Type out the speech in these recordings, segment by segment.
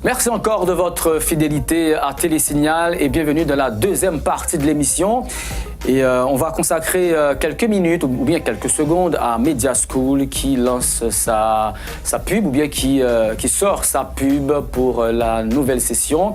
Merci encore de votre fidélité à Télésignal et bienvenue dans la deuxième partie de l'émission. Et on va consacrer quelques minutes ou bien quelques secondes à Media School qui lance sa pub ou bien qui sort sa pub pour la nouvelle session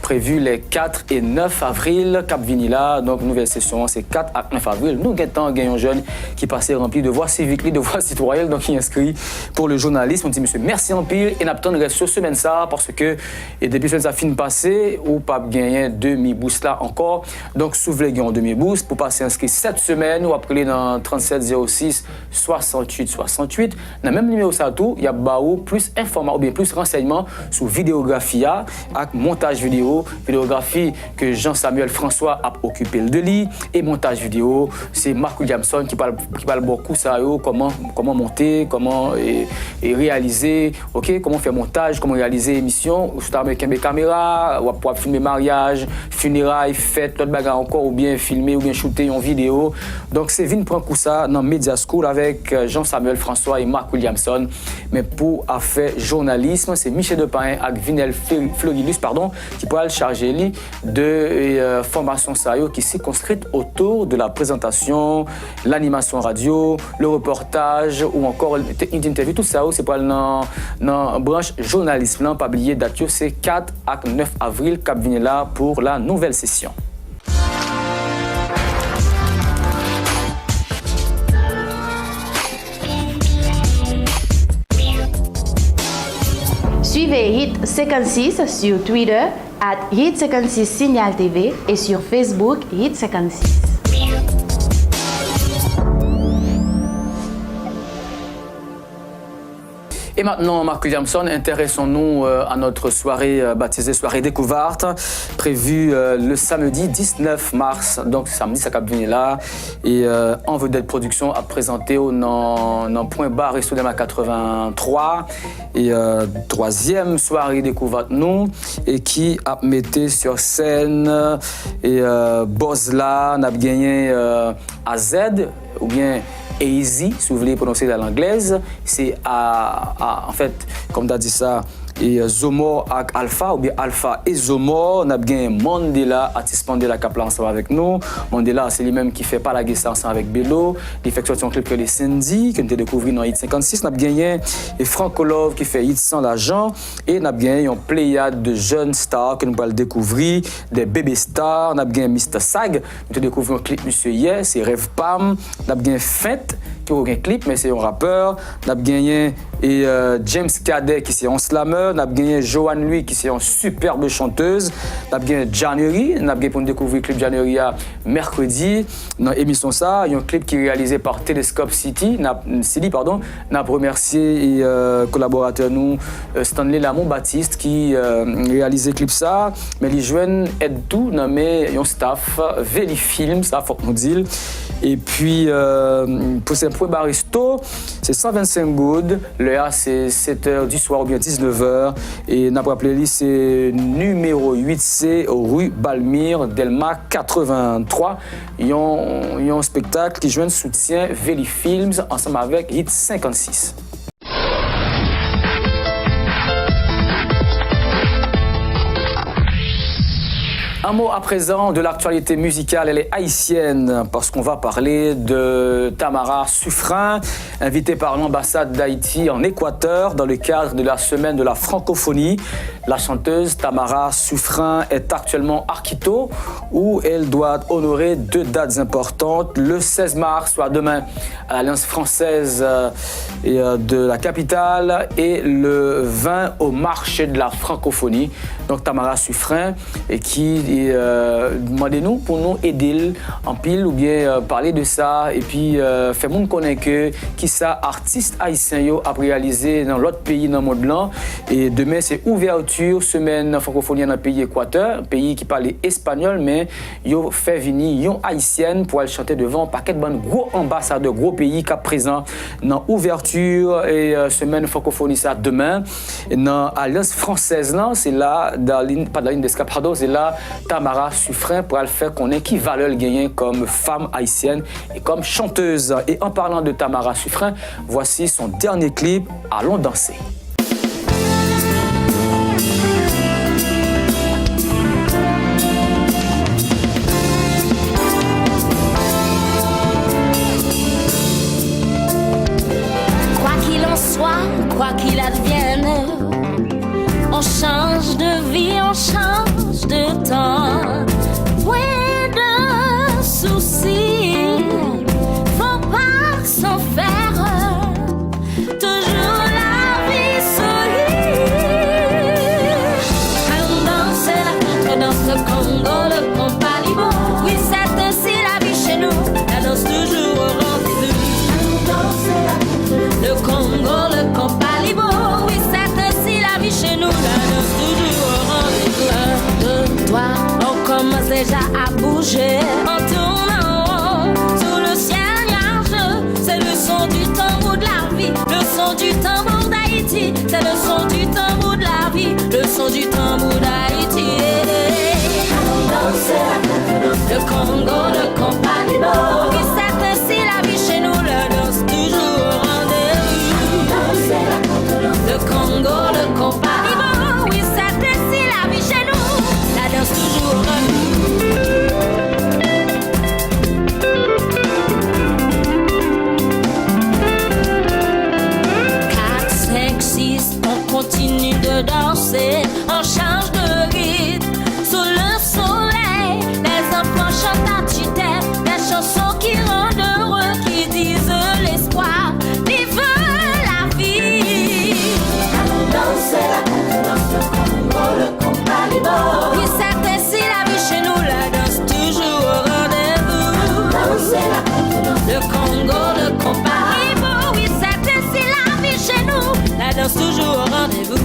prévue les 4 et 9 avril, Cap Vinila. Donc, nouvelle session, c'est 4 à 9 avril. Nous, gagnons jeunes qui passaient remplis de voix civiques, de voix citoyennes, donc qui inscrit pour le journalisme. On dit, monsieur, merci en pile. Et n'attendons reste sur semaine ça parce que, et depuis semaine ça fin passé, ou pas gagner demi-boost là encore. Donc, souvenez gagnons demi-boost pour passer inscrit cette semaine ou appeler dans 37 06 68 68. Dans le même numéro ça tout, il y a plus information ou bien plus renseignements sur vidéographie avec montage vidéo. Vidéographie que Jean-Samuel François a occupé le lit et montage vidéo, c'est Marc Williamson qui parle beaucoup ça comment monter, comment réaliser, OK, comment faire montage, comment réaliser émission, avec une caméra, ou pour filmer mariage, funérailles, fête, l'autre bagarre encore ou bien filmer ou bien shooter en vidéo. Donc c'est vinn prendre coup ça dans Media School avec Jean-Samuel François et Marc Williamson, mais pour affaire journalisme, c'est Michel Depain avec Vinel Florilus qui pourra chargé de formation qui s'est construite autour de la présentation, l'animation radio, le reportage ou encore une interview. Tout ça, c'est pour dans la branche journalisme. Pas oublier date, c'est 4 à 9 avril, Cap Vinila pour la nouvelle session. Suivez Hit 56 sur Twitter @Hit 56 Signal TV et sur Facebook Hit 56. Et maintenant, Marc Williamson, intéressons-nous à notre soirée baptisée Soirée Découverte, prévue le samedi 19 mars. Donc, samedi, ça cap venir là. Et En Vedette Production a présenté dans Point Bar et Soudema 83. Et troisième soirée Découverte, nous, et qui a mis sur scène Bozla, on a gagné AZ, ou bien Easy, si vous voulez prononcer dans l'anglaise, c'est en fait, comme tu as dit ça, et Zomo avec Alpha, ou bien Alpha et Zomo, on a bien Mandela, artiste Mandela qui a ensemble avec nous. Mandela, c'est lui-même qui fait pas la guest ensemble avec Bello. Il fait un clip que les Cindy, que nous avons découvert dans Hit 56. On a gagné et Franco Love qui fait Hit sans l'argent. Et on a gagné une pléiade de jeunes stars que nous allons découvrir, des bébés stars. On a gagné Mr. Sag, nous avons découvert un clip Monsieur Yes, c'est Rêve Pam. On a gagné Fête, qui n'a aucun clip, mais c'est un rappeur. On a gagné James Cadet qui c'est un slammer. On a gagné Joanne Lui qui c'est une superbe chanteuse. On a gagné January. On a gagné pour découvrir le clip January mercredi. Dans l'émission ça, il y a un clip qui est réalisé par Telescope City. On a remercié et collaborateur nous Stanley Lamont Baptiste qui réalisé le clip ça. Mais les jeunes aident tout nommé un staff Veli Film, ça faut nous dire. Et puis pour ces points baristo, c'est 125 good. Le A c'est 7h du soir ou bien 19h. Et n'a pas appelé c'est numéro 8C rue Balmire, Delma 83. Ils ont un spectacle qui joue un soutien Veli Films ensemble avec Hit 56. Un mot à présent de l'actualité musicale, elle est haïtienne parce qu'on va parler de Tamara Suffren, invitée par l'ambassade d'Haïti en Équateur dans le cadre de la semaine de la francophonie. La chanteuse Tamara Suffren est actuellement à Quito où elle doit honorer 2 dates importantes. Le 16 mars, soit demain, à l'Alliance française de la capitale et le 20 au marché de la francophonie. Donc Tamara Suffren et qui demandez-nous pour nous aider en pile ou bien parler de ça et puis faire monde connaître que qui ça artiste haïtien yo a réalisé dans l'autre pays dans le monde là. Et demain c'est ouverture semaine francophonie dans le pays Équateur, un pays qui parle espagnol mais yo fait venir yon haïtienne pour aller chanter devant un paquet de gros ambassadeurs gros pays qui présent dans ouverture et semaine francophonie ça demain. Et dans Alliance française là, c'est là pas dans la ligne d'escapade, c'est là Tamara Suffren pour le faire connaître qui valeur le gagner comme femme haïtienne et comme chanteuse. Et en parlant de Tamara Suffren, voici son dernier clip, Allons danser. déjà à bouger. On tourne en rond sous le ciel nuageux. C'est le son du tambour de la vie, le son du tambour d'Haïti. C'est le son du tambour de la vie, le son du tambour d'Haïti. Le Congo, le Companibo. Oui, c'est ainsi la vie chez nous, le danse toujours au rendez-vous. Le Congo, le Companibo. Oui, c'est ainsi la vie chez nous, la danse toujours au rendez-vous. 4, 5, 6, on continue de danser, on change de rythme sous le soleil. Les enfants chantent à tue-tête des chansons qui rendent heureux, qui disent l'espoir, vive la vie. Danser la danse, le Congo, le Companibo. Oui, c'est ainsi la vie chez nous, la danse toujours au rendez-vous. Danser la danse, le Congo, le Companibo. Oui, c'est ainsi la vie chez nous, la danse toujours au rendez-vous.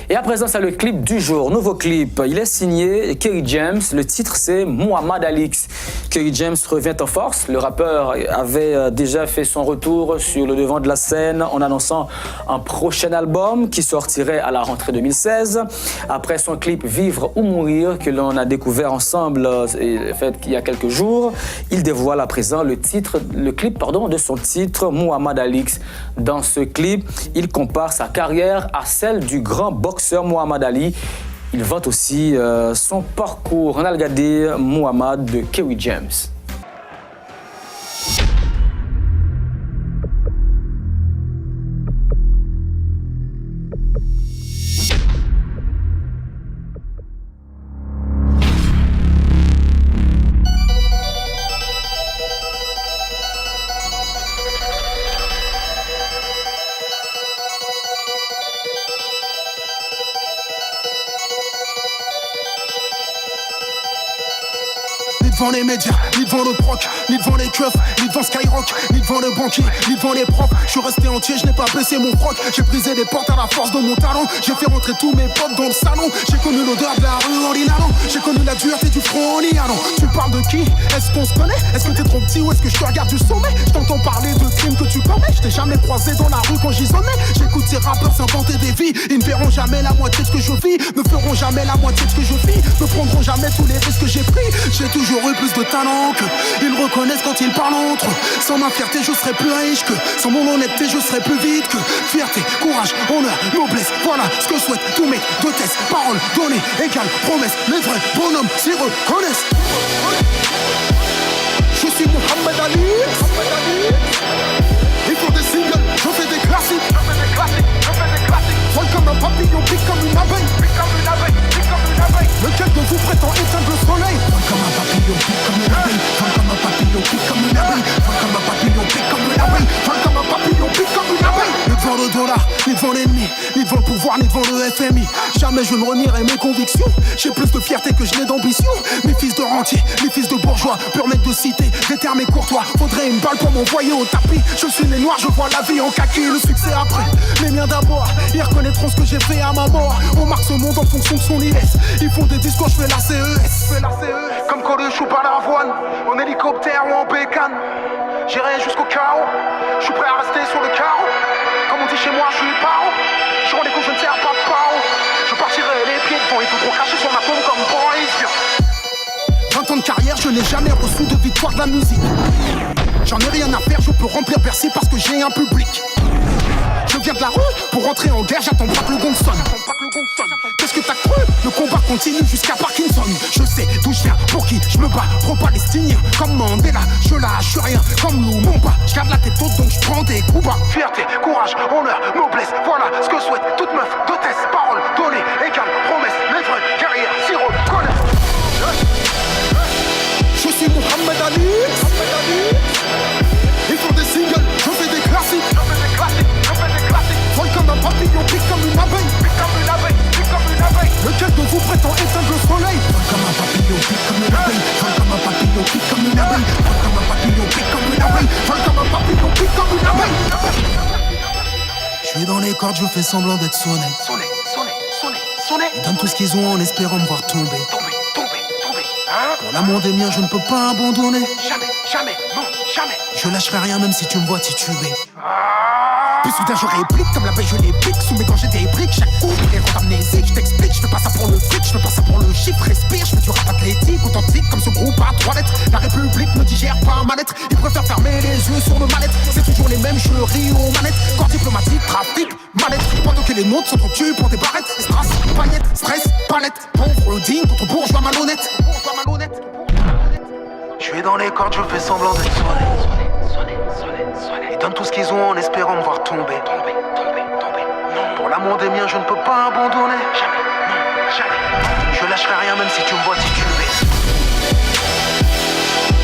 Et à présent, c'est le clip du jour. Nouveau clip. Il est signé Kerry James. Le titre, c'est Muhammad Alix. Kerry James revient en force. Le rappeur avait déjà fait son retour sur le devant de la scène en annonçant un prochain album qui sortirait à la rentrée 2016. Après son clip Vivre ou Mourir, que l'on a découvert ensemble il y a quelques jours, il dévoile à présent le clip de son titre Muhammad Alix. Dans ce clip, il compare sa carrière à celle du grand boxeur Muhammad Ali. Il vante aussi son parcours. On a regardé Muhammad de Kerry James. devant les médias, ni devant le proc, ni devant les keufs, ni devant Skyrock, ni devant le banquier, ni devant les profs. Je suis resté entier, je n'ai pas baissé mon froc. J'ai brisé des portes à la force de mon talent. J'ai fait rentrer tous mes potes dans le salon. J'ai connu l'odeur de la rue en l'inhalant. J'ai connu la dureté du front en y allant. Tu parles de qui? Est-ce qu'on se connaît? Est-ce que t'es trop petit ou est-ce que je te regarde du sommet? Je t'entends parler de crimes que tu commets. Je t'ai jamais croisé dans la rue quand j'y sonnais. J'écoute ces rappeurs s'inventer des vies. Ils ne verront jamais la moitié de ce que je vis. Ne feront jamais la moitié de ce que je vis. Ne prendront jamais tous les risques que j'ai pris. J'ai toujours eu eux plus de talent que ils reconnaissent quand ils parlent entre eux. Sans ma fierté je serais plus riche que, sans mon honnêteté je serais plus vite que. Fierté, courage, honneur, noblesse, voilà ce que souhaitent tous mes de tests. Paroles données, égales, promesses. Les vrais bonhommes s'y reconnaissent. Je suis Mohamed Ali. Ils font des singles, je fais des classiques. Vol comme un papillon, pique comme une abeille. Lequel de vous prétend éteindre le soleil? Vol comme un papillon, pique comme une abeille. Vol comme un papillon, pique comme une abeille. Vol comme un papillon, pique comme une abeille. Vol comme un papillon, pique comme une abeille. Ni devant le dollar, ni devant l'ennemi, ni devant le pouvoir, ni devant le FMI. Jamais je ne renierai mes convictions. J'ai plus de fierté que je n'ai d'ambition. Mes fils de rentiers, mes fils de bourgeois, pur mec de cité, des termes et courtois. Faudrait une balle pour m'envoyer au tapis. Je suis né noir, je vois la vie en kaki. Le succès après, les miens d'abord. Ils reconnaîtront ce que j'ai fait à ma mort. On marque ce monde en fonction de son IS. Ils font des discours, je fais la CES. Comme Coluche ou Balavoine, en hélicoptère ou en bécane. J'irai jusqu'au chaos. Je suis prêt à rester sur le carreau. Comme on dit chez moi, je suis paro. Je rends les coups, je ne sers pas de paro. Je partirai les pieds devant. Ils voudront cracher sur ma tombe comme Boris. 20 ans de carrière, je n'ai jamais reçu de victoire de la musique. J'en ai rien à faire, je peux remplir Bercy parce que j'ai un public. Je viens de la rue, pour rentrer en guerre, j'attends pas que le gong sonne. Qu'est-ce que t'as cru? Le combat continue jusqu'à Parkinson. Je sais d'où je viens, pour qui je me bats. Pro-palestinien, comme Mandela. Je lâche rien, comme Lumumba. Je garde la tête haute, donc je prends des coups bas. Fierté, courage, honneur, noblesse. Voilà ce que souhaite toute meuf d'hôtesse. Parole donnée, égale, promesse. Les vrais guerrières s'y reconnaissent. Je suis Mohamed Ali. Ils font des singles, je fais des classiques. Vol comme un papillon, pique comme une abeille. Lequel de vous prétend éteindre le soleil? Vol comme un papillon, pique comme une abeille. Vol comme un papillon, pique comme une abeille. Vol comme un papillon, pique comme une abeille. Vol comme un papillon, pique comme une abeille. Je suis dans les cordes, je fais semblant d'être sonné. Ils donnent tout ce qu'ils ont en espérant me voir tomber. Pour l'amour des miens, je ne peux pas abandonner. Jamais. Je lâcherai rien même si tu me vois tituber. Puis soudain je réplique comme la veille je les pique. Sous mes gants j'ai des briques, chaque coup est rend amnésique. Je t'explique, je fais pas ça pour le fric, je fais pas ça pour le chiffre. Respire, je fais du rap athlétique, authentique comme ce groupe à 3 lettres. La République ne digère pas ma lettre. Ils préfèrent fermer les yeux sur le mal-être. C'est toujours les mêmes, je ris aux manettes. Corps diplomatique, trafic, manette. Pendant que les nôtres sont trop tués pour des barrettes. Strass, paillettes, stress, palette. Pauvre digne contre bourgeois malhonnête. Je suis dans les cordes, je fais semblant d'être sonné. Ils donnent tout ce qu'ils ont en espérant me voir tomber. Pour l'amour des miens, je ne peux pas abandonner. Jamais. Je lâcherai rien même si tu me vois tituber.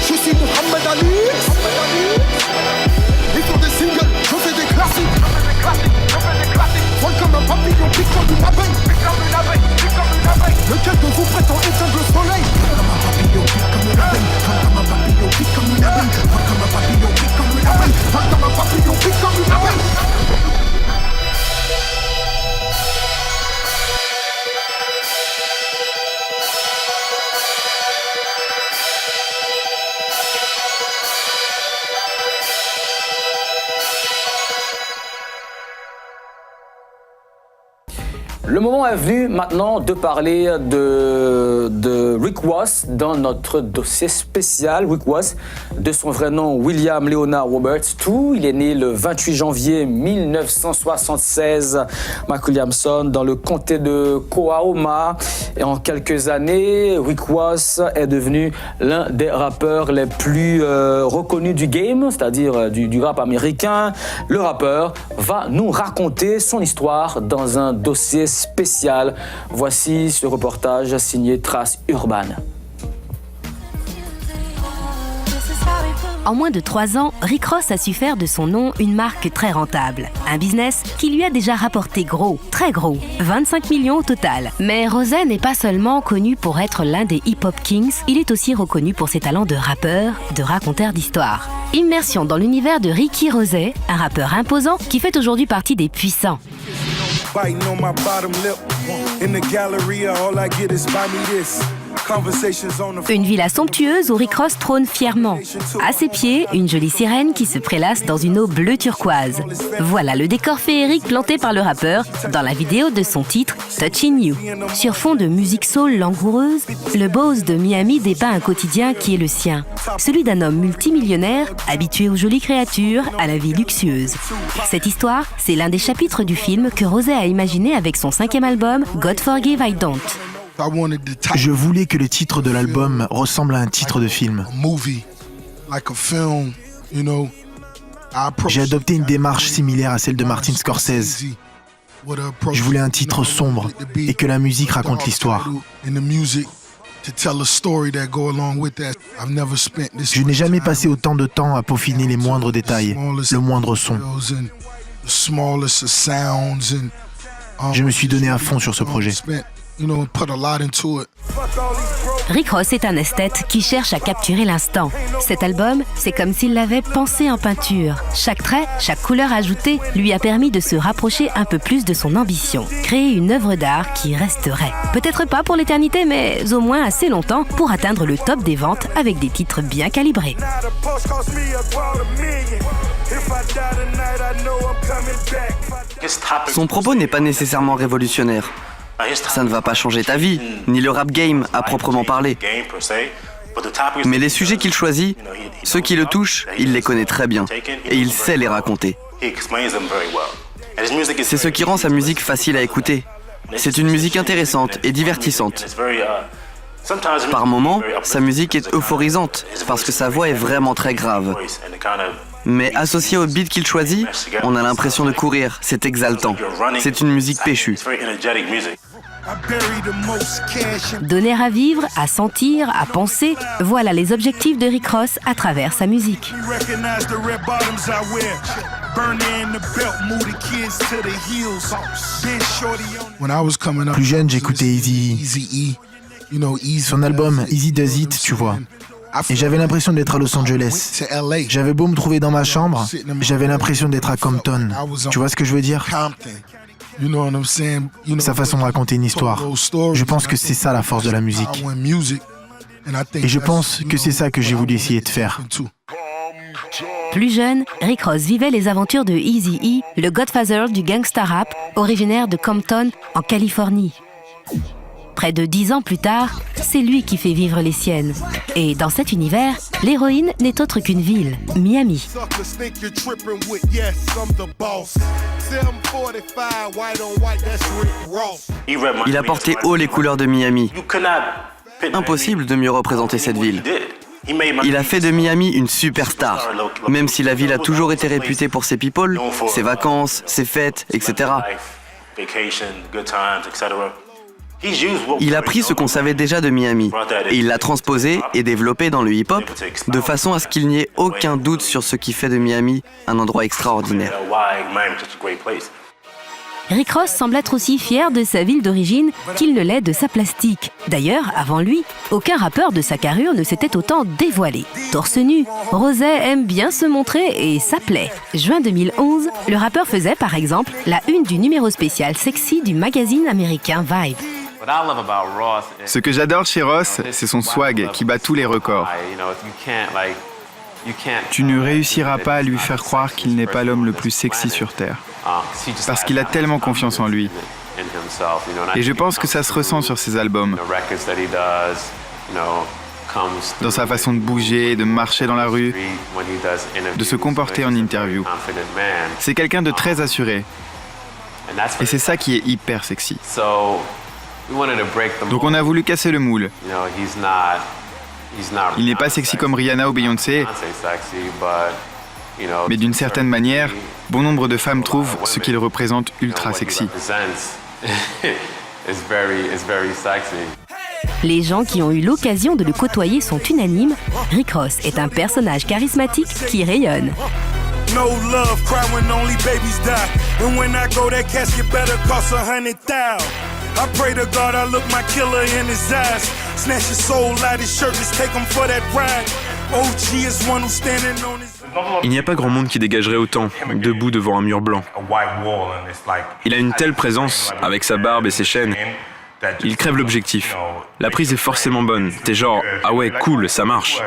Je suis Mohamed Ali. Ils font des singles, je fais des classiques. Vol comme un papillon, pique comme une abeille. Lequel de vous prétend éteindre le soleil? Vol comme un papillon, pique comme une abeille. Vol comme un papillon, pique comme une abeille. Vol comme un papillon, pique comme une abeille. Vol comme un papillon, pique comme une abeille. Le moment est venu maintenant de parler de Rick Ross dans notre dossier spécial. Rick Ross, de son vrai nom William Leonard Roberts II. Il est né le 28 janvier 1976 McWilliamson dans le comté de Coahoma. Et en quelques années, Rick Ross est devenu l'un des rappeurs les plus reconnus du game, c'est-à-dire du rap américain. Le rappeur va nous raconter son histoire dans un dossier spécial. Voici ce reportage signé Trace Urban. En moins de 3 ans, Rick Ross a su faire de son nom une marque très rentable. Un business qui lui a déjà rapporté gros, très gros, 25 millions au total. Mais Rozay n'est pas seulement connu pour être l'un des hip-hop kings, il est aussi reconnu pour ses talents de rappeur, de raconteur d'histoires. Immersion dans l'univers de Ricky Rozay, un rappeur imposant qui fait aujourd'hui partie des puissants. Une villa somptueuse où Rick Ross trône fièrement. À ses pieds, une jolie sirène qui se prélasse dans une eau bleu turquoise. Voilà le décor féerique planté par le rappeur dans la vidéo de son titre Touching You. Sur fond de musique soul langoureuse, le boss de Miami dépeint un quotidien qui est le sien. Celui d'un homme multimillionnaire, habitué aux jolies créatures, à la vie luxueuse. Cette histoire, c'est l'un des chapitres du film que Rosé a imaginé avec son 5e album, God Forgive I Don't. Je voulais que le titre de l'album ressemble à un titre de film. J'ai adopté une démarche similaire à celle de Martin Scorsese. Je voulais un titre sombre et que la musique raconte l'histoire. Je n'ai jamais passé autant de temps à peaufiner les moindres détails, le moindre son. Je me suis donné à fond sur ce projet. Rick Ross est un esthète qui cherche à capturer l'instant. Cet album, c'est comme s'il l'avait pensé en peinture. Chaque trait, chaque couleur ajoutée lui a permis de se rapprocher un peu plus de son ambition. Créer une œuvre d'art qui resterait. Peut-être pas pour l'éternité, mais au moins assez longtemps pour atteindre le top des ventes avec des titres bien calibrés. Son propos n'est pas nécessairement révolutionnaire. Ça ne va pas changer ta vie, ni le rap game à proprement parler. Mais les sujets qu'il choisit, ceux qui le touchent, il les connaît très bien et il sait les raconter. C'est ce qui rend sa musique facile à écouter. C'est une musique intéressante et divertissante. Par moments, sa musique est euphorisante parce que sa voix est vraiment très grave. Mais associé au beat qu'il choisit, on a l'impression de courir, c'est exaltant. C'est une musique péchue. Donner à vivre, à sentir, à penser, voilà les objectifs de Rick Ross à travers sa musique. Plus jeune, j'écoutais Eazy-E. Son album Easy Does It, tu vois. Et j'avais l'impression d'être à Los Angeles. J'avais beau me trouver dans ma chambre, j'avais l'impression d'être à Compton. Tu vois ce que je veux dire ? Sa façon de raconter une histoire. Je pense que c'est ça la force de la musique. Et je pense que c'est ça que j'ai voulu essayer de faire. Plus jeune, Rick Ross vivait les aventures de Eazy-E, le godfather du gangsta rap, originaire de Compton, en Californie. Près de 10 ans plus tard, c'est lui qui fait vivre les siennes. Et dans cet univers, l'héroïne n'est autre qu'une ville, Miami. Il a porté haut les couleurs de Miami. Impossible de mieux représenter cette ville. Il a fait de Miami une superstar, même si la ville a toujours été réputée pour ses people, ses vacances, ses fêtes, etc. Il a pris ce qu'on savait déjà de Miami et il l'a transposé et développé dans le hip-hop de façon à ce qu'il n'y ait aucun doute sur ce qui fait de Miami un endroit extraordinaire. Rick Ross semble être aussi fier de sa ville d'origine qu'il ne l'est de sa plastique. D'ailleurs, avant lui, aucun rappeur de sa carrure ne s'était autant dévoilé. Torse nu, Rosé aime bien se montrer et ça plaît. Juin 2011, le rappeur faisait par exemple la une du numéro spécial sexy du magazine américain Vibe. Ce que j'adore chez Ross, c'est son swag qui bat tous les records. Tu ne réussiras pas à lui faire croire qu'il n'est pas l'homme le plus sexy sur Terre. Parce qu'il a tellement confiance en lui. Et je pense que ça se ressent sur ses albums. Dans sa façon de bouger, de marcher dans la rue, de se comporter en interview. C'est quelqu'un de très assuré. Et c'est ça qui est hyper sexy. Donc on a voulu casser le moule. Il n'est pas sexy comme Rihanna ou Beyoncé, mais d'une certaine manière, bon nombre de femmes trouvent ce qu'il représente ultra sexy. Les gens qui ont eu l'occasion de le côtoyer sont unanimes. Rick Ross est un personnage charismatique qui rayonne. No love, cry when only babies die. And when I go, that casket better cost 100,000. I pray to God I look my killer in his eyes. Snatch his soul out his shirt, let's take him for that ride. OG is one who's standing on his... Il n'y a pas grand monde qui dégagerait autant, debout devant un mur blanc. Il a une telle présence, avec sa barbe et ses chaînes, Il crève l'objectif. La prise est forcément bonne. T'es genre, ah ouais, cool, ça marche.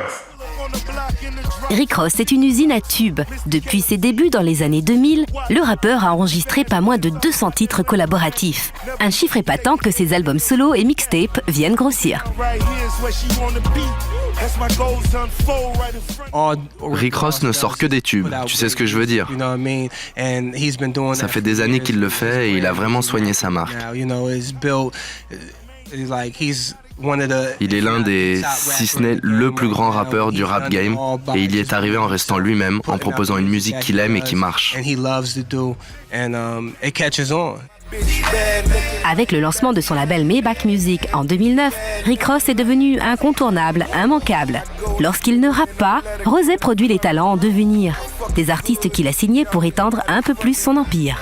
Rick Ross est une usine à tubes. Depuis ses débuts dans les années 2000, le rappeur a enregistré pas moins de 200 titres collaboratifs. Un chiffre épatant que ses albums solo et mixtapes viennent grossir. Rick Ross ne sort que des tubes, tu sais ce que je veux dire. Ça fait des années qu'il le fait et il a vraiment soigné sa marque. Il est l'un des, si ce n'est le plus grand rappeur du rap game, et il y est arrivé en restant lui-même, en proposant une musique qu'il aime et qui marche. Avec le lancement de son label Maybach Music en 2009, Rick Ross est devenu incontournable, immanquable. Lorsqu'il ne rappe pas, Rosé produit les talents en devenir, des artistes qu'il a signés pour étendre un peu plus son empire.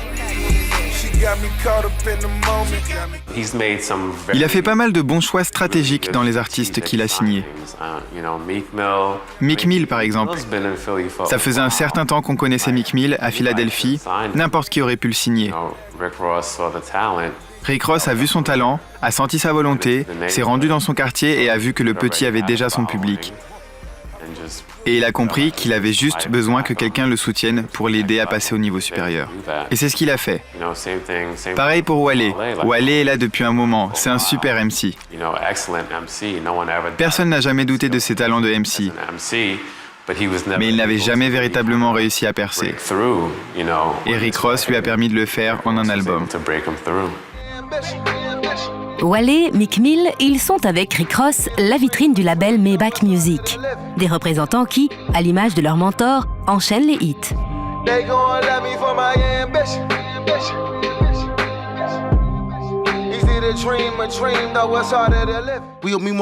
Il a fait pas mal de bons choix stratégiques dans les artistes qu'il a signés. Meek Mill, par exemple. Ça faisait un certain temps qu'on connaissait Meek Mill à Philadelphie. N'importe qui aurait pu le signer. Rick Ross a vu son talent, a senti sa volonté, s'est rendu dans son quartier et a vu que le petit avait déjà son public. Et il a compris qu'il avait juste besoin que quelqu'un le soutienne pour l'aider à passer au niveau supérieur. Et c'est ce qu'il a fait. Pareil pour Wale. Wale est là depuis un moment, c'est un super MC. Personne n'a jamais douté de ses talents de MC. Mais il n'avait jamais véritablement réussi à percer. Et Rick Ross lui a permis de le faire en un album. Wale, Meek Mill, ils sont avec Rick Ross la vitrine du label Maybach Music. Des représentants qui, à l'image de leur mentor, enchaînent les hits.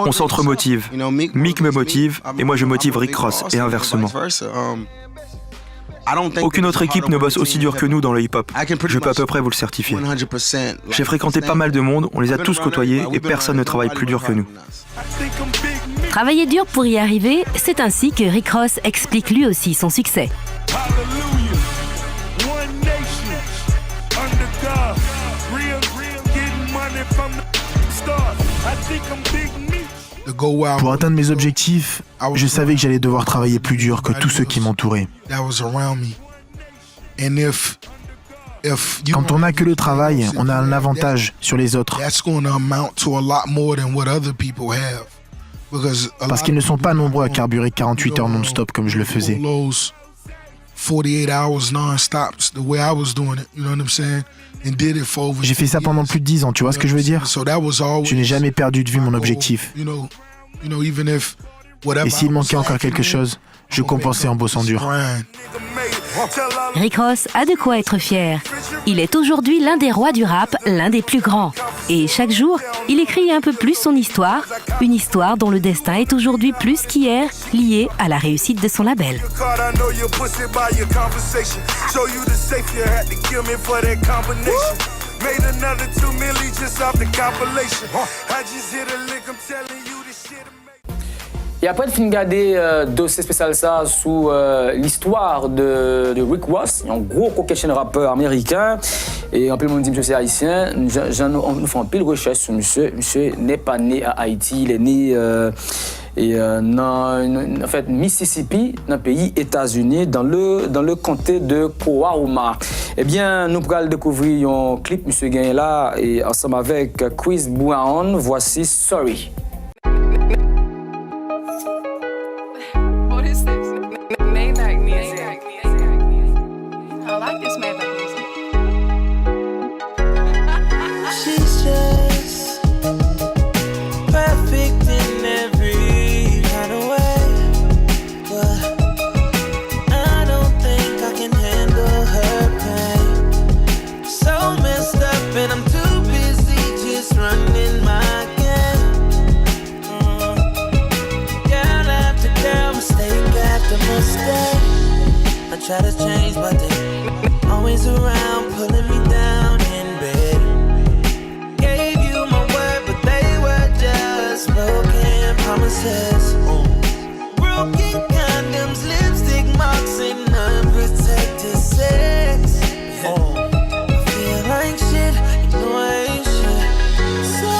On s'entremotive. Meek me motive et moi je motive Rick Ross et inversement. Aucune autre équipe ne bosse aussi dur que nous dans le hip-hop. Je peux à peu près vous le certifier. J'ai fréquenté pas mal de monde, on les a tous côtoyés et personne ne travaille plus dur que nous. Travailler dur pour y arriver, c'est ainsi que Rick Ross explique lui aussi son succès. Pour atteindre mes objectifs, je savais que j'allais devoir travailler plus dur que tous ceux qui m'entouraient. Quand on n'a que le travail, on a un avantage sur les autres. Parce qu'ils ne sont pas nombreux à carburer 48 heures non-stop comme je le faisais. J'ai fait ça pendant plus de 10 ans, tu vois ce que je veux dire? Je n'ai jamais perdu de vue mon objectif. Et s'il manquait encore quelque chose, je compensais en bossant dur. Rick Ross a de quoi être fier. Il est aujourd'hui l'un des rois du rap, l'un des plus grands. Et chaque jour, il écrit un peu plus son histoire, une histoire dont le destin est aujourd'hui plus qu'hier lié à la réussite de son label. Et après de finir regarder dossier spécial ça sous l'histoire de Rick Ross, un gros coquin rappeur américain, et un peu le monde dit monsieur c'est haïtien, nous faisons un peu de recherche sur monsieur. Monsieur n'est pas né à Haïti, il est né en fait Mississippi, dans le pays États-Unis, dans le comté de Coahoma. Eh bien, nous pourrons découvrir un clip monsieur Gain là et ensemble avec Chris Brown, voici Sorry. Try to change, but they always around, pulling me down in bed. Gave you my word, but they were just broken promises. Broken condoms, lipstick marks, and unprotected sex. I feel like shit, you know I ain't shit. So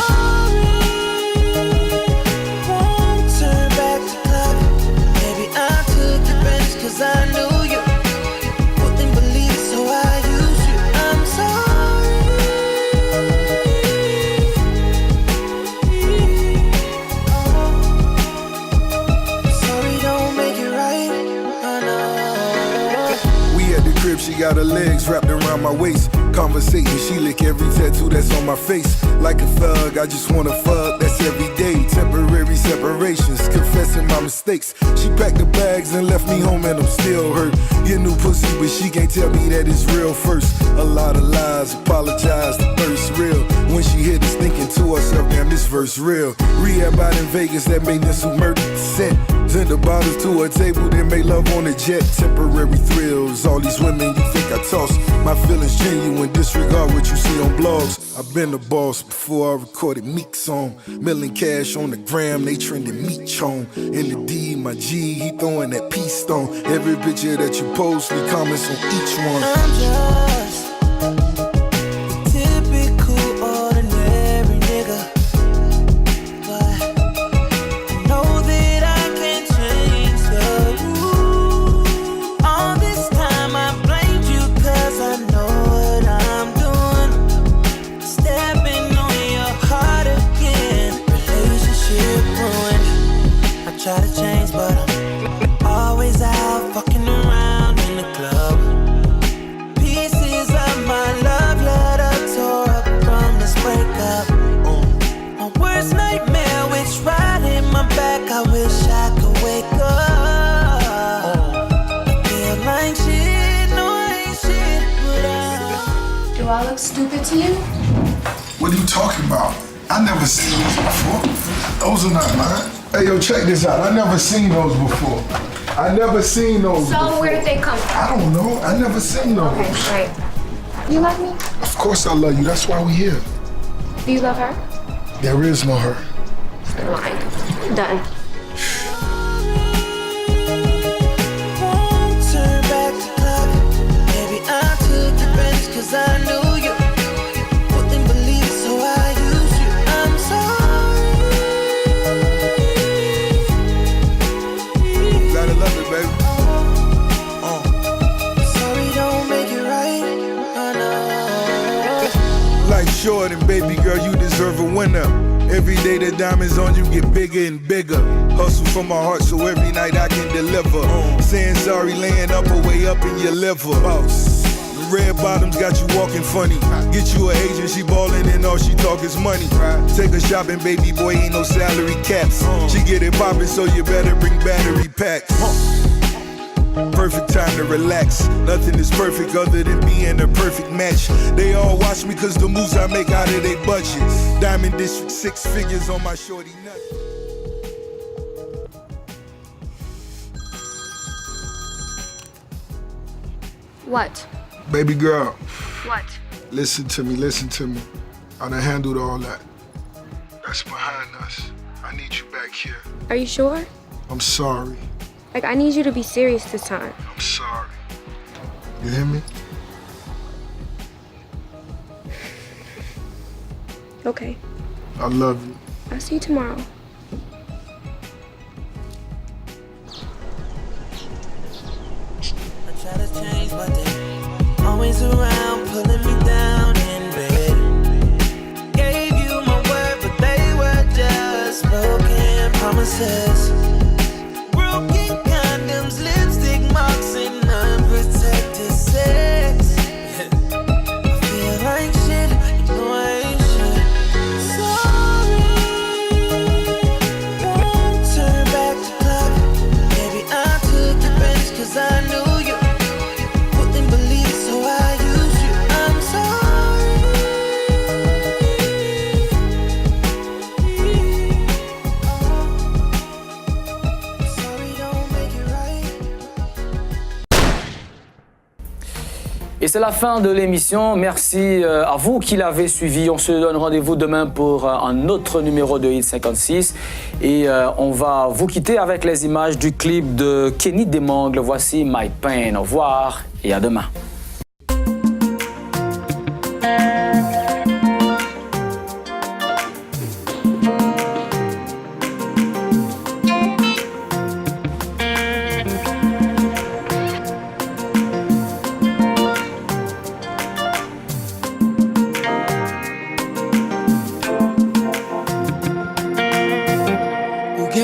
at the crib, she got her legs wrapped around my waist. Conversating, she lick every tattoo that's on my face. Like a thug, I just wanna fuck, that's every day. Temporary separations, confessing my mistakes. She packed the bags and left me home and I'm still hurt. Get new pussy, but she can't tell me that it's real first. A lot of lies, apologize, the thirst real. When she hit us thinking to herself, damn, this verse real. Rehab out in Vegas, that made this who murdered the set. Send the bottles to her table, then make love on the jet. Temporary thrills, all these women you think I toss. My feelings genuine, disregard what you see on blogs. I've been the boss before I recorded Meek's song. Million cash on the gram, they trending Meek Chong. In the D, my G, he throwing that peace stone. Every picture that you post, leave comments on each one. I'm just typical ordinary nigga, but I know that I can change the rules. All this time I blamed you 'cause I know what I'm doing. Stepping on your heart again, relationship ruined. I try to change but I'm always out fucking around in the club. Pieces of my love letter tore up from this breakup. My worst nightmare, which right in my back, I wish I could wake up. I feel like shit, no I ain't shit, but Do I look stupid to you? What are you talking about? I never seen these before. Those are not mine. Hey, yo, check this out. I never seen those before. I never seen those before. So where did they come from? I don't know. I never seen those. Okay, right. You love me? Of course I love you. That's why we're here. Do you love her? There is no her. You're lying. Done. won't turn back the clock. Maybe I took your bench 'cause I knew you wouldn't believe it, so I used you. I'm sorry. Gotta love it, baby. Sorry don't make it right. Oh no. Life short and baby girl, you deserve a winner. Every day the diamonds on you get bigger and bigger. Hustle from my heart so every night I can deliver. Saying sorry, laying up or way up in your liver. Boss. The red bottoms got you walking funny. Get you an agent, she ballin' and all she talk is money. Take her shopping, baby boy, ain't no salary caps. She get it poppin', so you better bring battery packs. Perfect time to relax. Nothing is perfect other than being a perfect match. They all watch me 'cause the moves I make out of their budget. Diamond District, 6 figures on my shorty nut. What? Baby girl, What? listen to me, listen to me. I done handled all that. That's behind us. I need you back here. Are you sure? I'm sorry. Like, I need you to be serious this time. I'm sorry. You hear me? Okay. I love you. I'll see you tomorrow. I try to change but they always around pulling me down in bed. Gave you my word but they were just broken promises. Broken condoms, lipstick marks and unprotected sex. I feel like shit, you know I ain't shit. Sorry, won't turn back the clock. Maybe I took your bench 'cause I knew you wouldn't believe it, so I used you. I'm sorry. Sorry don't make it right. Et c'est la fin de l'émission. Merci à vous qui l'avez suivi. On se donne rendez-vous demain pour un autre numéro de Hit 56. Et on va vous quitter avec les images du clip de Kenny Desmangles. Voici My Pain. Au revoir et à demain.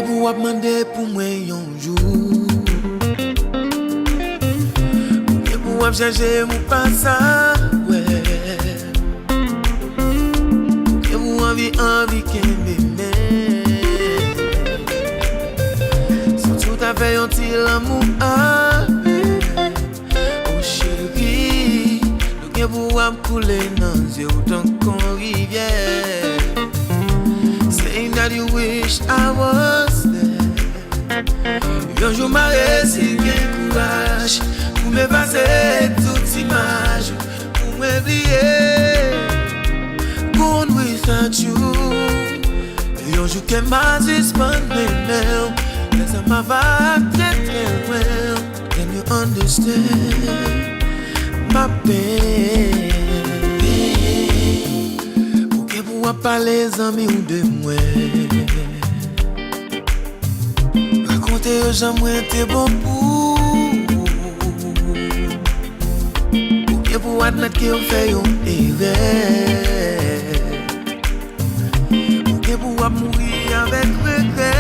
Ou ap mande pou mwen yon jou. Ou pour changer mon passage, ouais. Que vous envie qu'elle m'aime. Sans tout à fait un petit l'amour, oh chérie. Nous que vous me couler dans les yeux autant qu'on rivière. Saying that you wish I was there. Un jour m'a réussi courage pour m'effacer toute image, pour m'oublier. Gone without you. Et un jour qu'elle m'a suspendu, mais ça m'a va très très loin. Can you understand ma pain? Pour que vous parler les amis ou de moi. Racontez aux gens moi t'es bon pour que vous admettre que vous faites une erreur. Pour que vous mourir avec regret.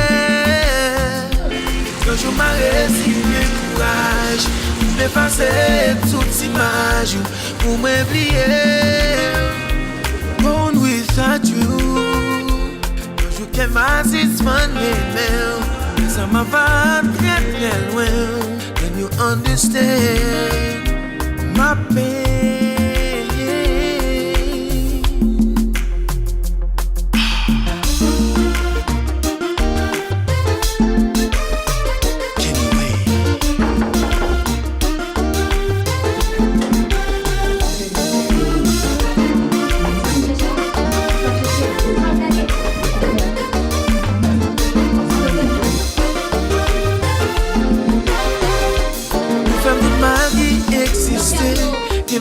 Un jour m'a réussi le courage pour m'effacer toute image, pour m'oublier. Gone without you. Un jour qu'elle m'a suspendu, ça m'a va très très loin. Can you understand my pain?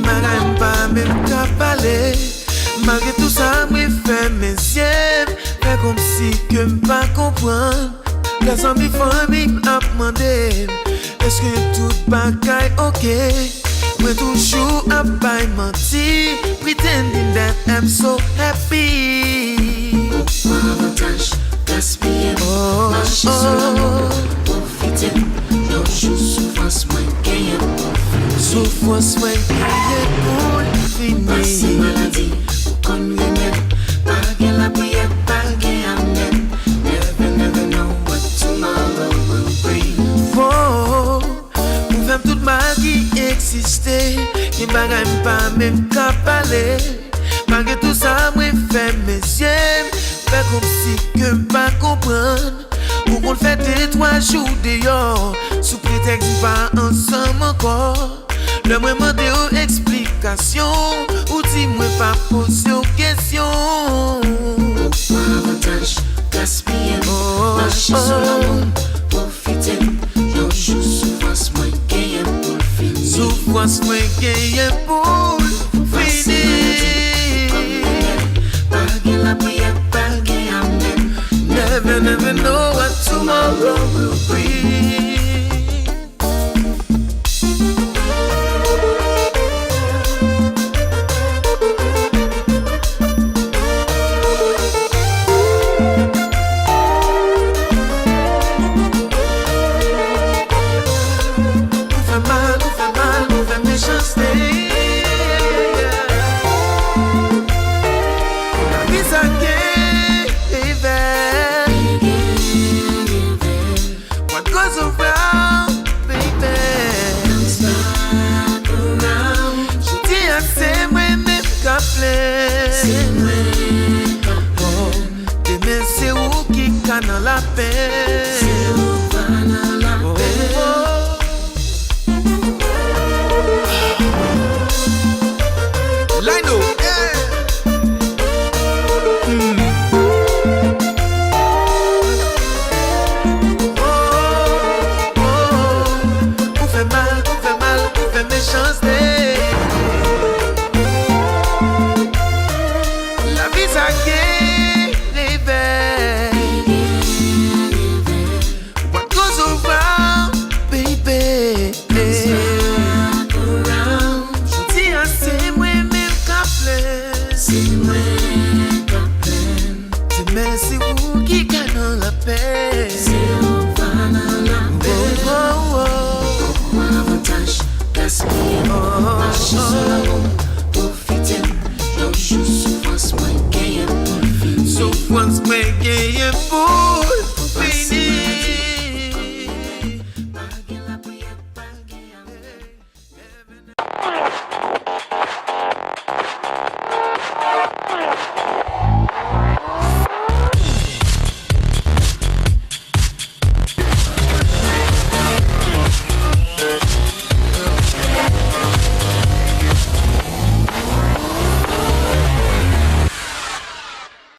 Madame pas même qu'à parler. Malgré tout ça, me fait mes yeux. Fait comme si que m'pas comprendre. Les amis famille m'a demandé est-ce que tout bagaille ok? Moi toujours à pas mentir, pretending that I'm so happy. Avantage, gaspiller, marcher sur l'amour, profiter. Nos jours souffrance moins gagnent. Souffrance moins gagnent pour finir. Passer maladie, pour qu'on remède. Pas gain la prière, pas gain amen. Never, never know what tomorrow will bring. Oh, pour faire toute ma vie exister, qui bagaille pas même qu'à parler. Malgré tout ça, moi fait mes yeux. Fait comme si que pas comprendre. Pour qu'on le fait des 3 jours dehors, sous prétexte pas ensemble encore. Le moi demande aux explications, ou dis-moi pas poser aux questions. Avantage, gaspiller, marcher sur l'amour, profiter. Nos jours souffrance moins gagnent pour finir. Souffrance moins gagnent pour finir. Pas gain la prière, pas gain amen. Never, never know what tomorrow will bring.